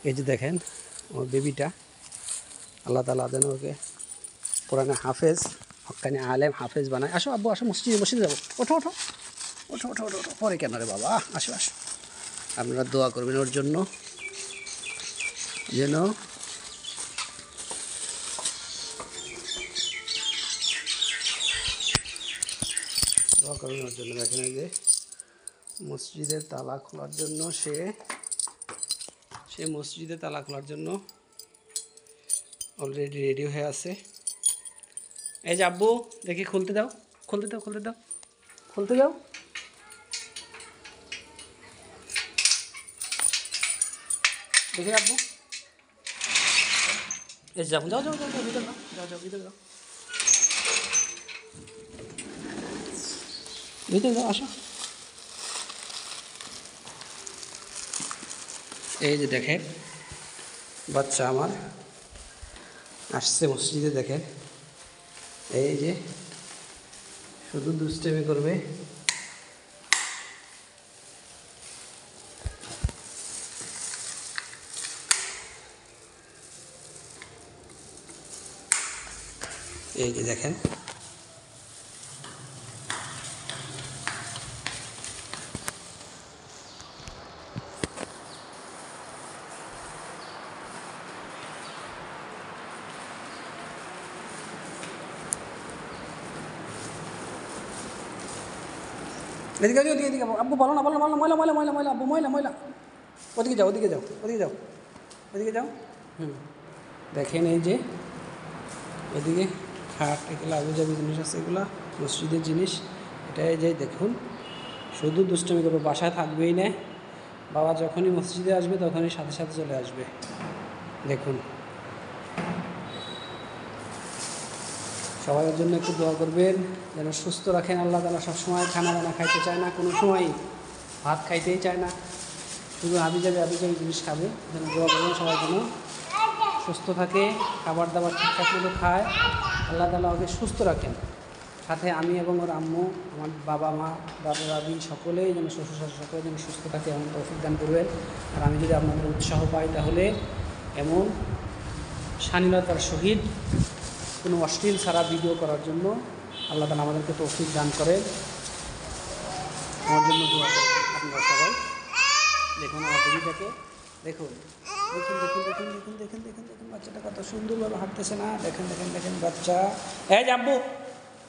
এই যে দেখেন আমার বেবিটা, আল্লাহ তাআলা যেন ওকে কোরআনে হাফেজ, হক্কানি আলেম হাফেজ বানায়। আসো আব্বু আসো, মসজিদে যাবো। ওঠো ওঠো ওঠো ওঠো ওঠো ওঠো, পরে কেন রে বাবা, আসো আসো। আপনারা দোয়া করবেন ওর জন্য, যেন দোয়া করবেন ওর জন্য। দেখেন এই যে মসজিদের তালা খোলার জন্য সে মসজিদে তালা খোলার জন্য অলরেডি রেডি হয়ে আছে। এই যে আব্বু দেখি খুলতে দাও, খুলতে দাও, খুলতে দাও, খুলতে দাও। দেখি আব্বু, এই যাও যাও যাও যাও ভিতরে যাও, যাও যাও ভিতরে যাও, ভিতরে যাও, আসো। এই যে দেখেন বাচ্চা আমার আসছে মসজিদে। দেখেন এই যে শুধু দুষ্টামি করবে। এই যে দেখেন এদিকে ওদিকে এদিকে আব্বু, বলো না বলো না, ময়লা ময়লা ময়লা ময়লা আব্বু, ময়লা ময়লা। ওদিকে যাও, ওদিকে যাও, ওদিকে যাও, ওদিকে যাও। দেখেন এই যে ওদিকে খাট, এগুলো আবুজাবি জিনিস আছে, এগুলা মসজিদের জিনিস। এটাই যে দেখুন শুধু দুষ্টমি করবে, বাসায় থাকবেই না। বাবা যখনই মসজিদে আসবে তখনই সাথে সাথে চলে আসবে। দেখুন সবাই ওর জন্য একটু দোয়া করবেন যেন সুস্থ রাখেন আল্লাহ তাআলা। সবসময় খানা দানা খাইতে চায় না, কোনো সময় ভাত খাইতেই চায় না, শুধু আবিজাবি জিনিস খাবে। যেন দোয়া করবেন সবাই যেন সুস্থ থাকে, খাবার দাবার ঠিকঠাক মতো খায়, আল্লাহ তাআলা ওকে সুস্থ রাখেন। সাথে আমি এবং ওর আম্মু, আমার বাবা মা, দাদা দাদি সকলেই যেন, শ্বশুর শাশুড়ি সকলে যেন সুস্থ থাকে এমন তৌফিক দান করবেন। আর আমি যদি আপনাদের উৎসাহ পাই তাহলে এমন শালীনতার সহিত কোনো অশ্লীল ছাড়া ভিডিও করার জন্য আল্লাহ তাআলা আমাদেরকে তৌফিক দান করেন। আমার জন্য দোয়া করবেন আপনারা সবাই। দেখুন আমার বেবিটাকে, দেখুন দেখুন দেখুন দেখুন দেখুন দেখুন দেখুন দেখুন বাচ্চাটা কত সুন্দরভাবে হাঁটতেছে না। দেখেন দেখেন দেখেন বাচ্চা। এই যে আব্বু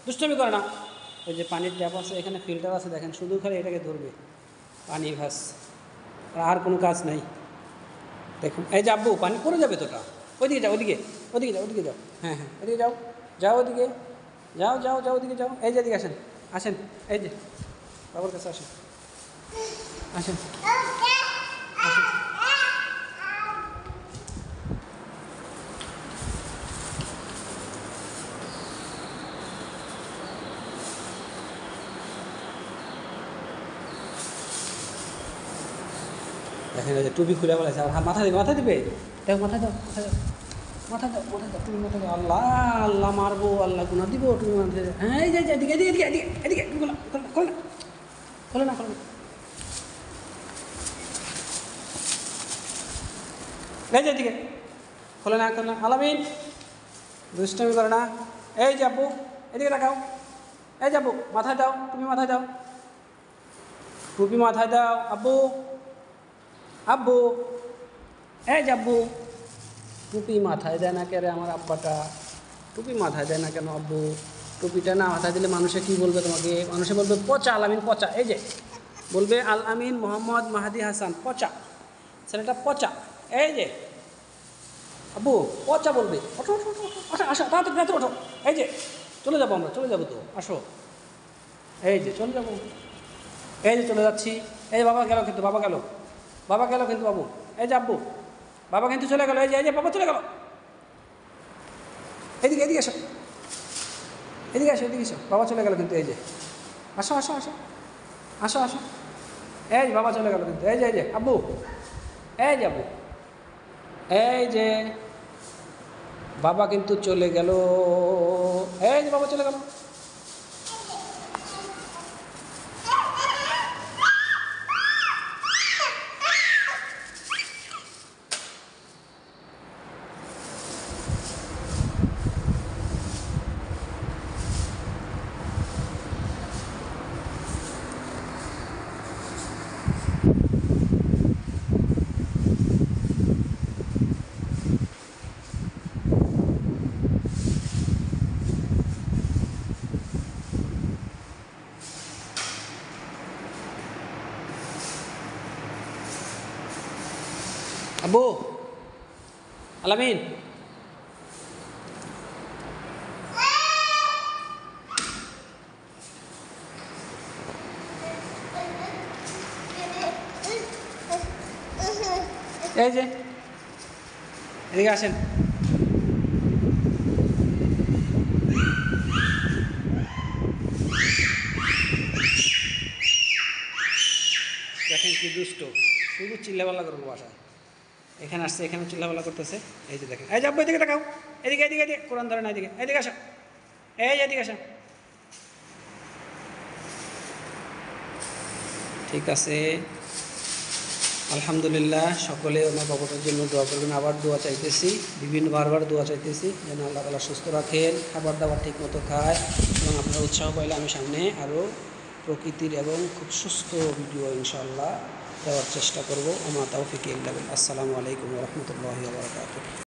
দুষ্টমি করে না। ওই যে পানির ট্যাপ আছে, এখানে ফিল্টার আছে, দেখেন শুধু খালি এটাকে ধরবে, পানি ভাস, আর কোনো কাজ নাই। দেখুন এই যে আব্বু পানি পড়ে যাবে তোটা। ওইদিকে যাও, ওদিকে ওদিকে যাও, ওদিকে যাও, হ্যাঁ হ্যাঁ ওদিকে যাও, যাও ওদিকে, যাও যাও যাও ওদিকে যাও। এই যে এদিকে আসেন, আসেন, এই যে বাবার কাছে আসেন, আসেন আসেন। দেখেন এই যে টুপি খুলে বলেছে, আর মাথা দিবে, মাথা দিবে, দেখো মাথা দাও, মাথা দাও, মাথা দাও, মাথা দাও, তুমি মাথা দাও। আল্লাহ আল্লাহ মারবো, আল্লাহ গুণা দিব, তুমি মাথা দাও। হ্যাঁ এই যে এদিকে এদিকে এদিকে এদিকে এদিকে, খোলে না খোলে না খোলে না খোলে না, এই যে এদিকে খোলে না খোলে না। আলামিন দুষ্টমি করে না। এই যে আব্বু এদিকে রাখাও, এই যে আব্বু মাথায় দাও, তুমি মাথায় দাও, টুপি মাথায় দাও। আব্বু আব্বু, এই যে আব্বু টুপি মাথায় দেয় না কে রে আমার আব্বাটা, টুপি মাথায় দেয় না কেন আব্বু? টুপিটা না মাথায় দিলে মানুষে কী বলবে তোমাকে? মানুষে বলবে পচা আল আমিন, পচা। এই যে বলবে আল আমিন মোহাম্মদ মাহাদি হাসান, পচা ছেলেটা, পচা। এই যে আব্বু পচা বলবে। ওঠো ওঠো ওঠো ওঠো, আসো তাড়াতাড়ি তাড়াতাড়ি ওঠো। এই যে চলে যাবো, আমরা চলে যাবো তো, আসো। এই যে চলে যাবো, এই যে চলে যাচ্ছি। এই যে বাবা গেল কিন্তু, বাবা গেল, বাবা গেল কিন্তু বাবু। এই যে আব্বু বাবা কিন্তু চলে গেল। এই যে বাবা চলে গেল। এদিকে এদিকে এসো, এদিকে আসো, এদিকে এসো, বাবা চলে গেল কিন্তু। এই যে আসো আসো আসো আসো আসো। এই যে বাবা চলে গেল কিন্তু। এই যে আব্বু, এই যে আব্বু, এই যে বাবা কিন্তু চলে গেল। এই যে বাবা চলে গেল। আব্বু আলামিন এই যে এদিকে আসেন। দেখেন কি দুষ্ট, শুধু চিল্লাপাল্লা করবো বাসায়। এখানে আসছে, এখানে চিল্লাপাল্লা করতেছে। এই যে দেখেন, এই যে আব্বু এদিকে দেখাও, এদিকে এদিকে এদিকে, কোরআন ধরে না, এদিকে এদিকে আসো, এই এদিকে আসো। ঠিক আছে, আলহামদুলিল্লাহ। সকলে আমার বাবাটার জন্য দোয়া করবেন। আবার দোয়া চাইতেছি, বারবার দোয়া চাইতেছি যেন আল্লাহ তাআলা সুস্থ রাখেন, খাবার দাবার ঠিক মতো খায়, এবং আপনারা উৎসাহ পাইলে আমি সামনে আরও প্রকৃতির এবং খুব সুস্থ ভিডিও ইনশাআল্লাহ দেওয়ার চেষ্টা করব। আমা তাওফিক ইল্লা বিল্লাহ। আসসালামু আলাইকুম ওয়া রাহমাতুল্লাহি ওয়া বারাকাতুহু।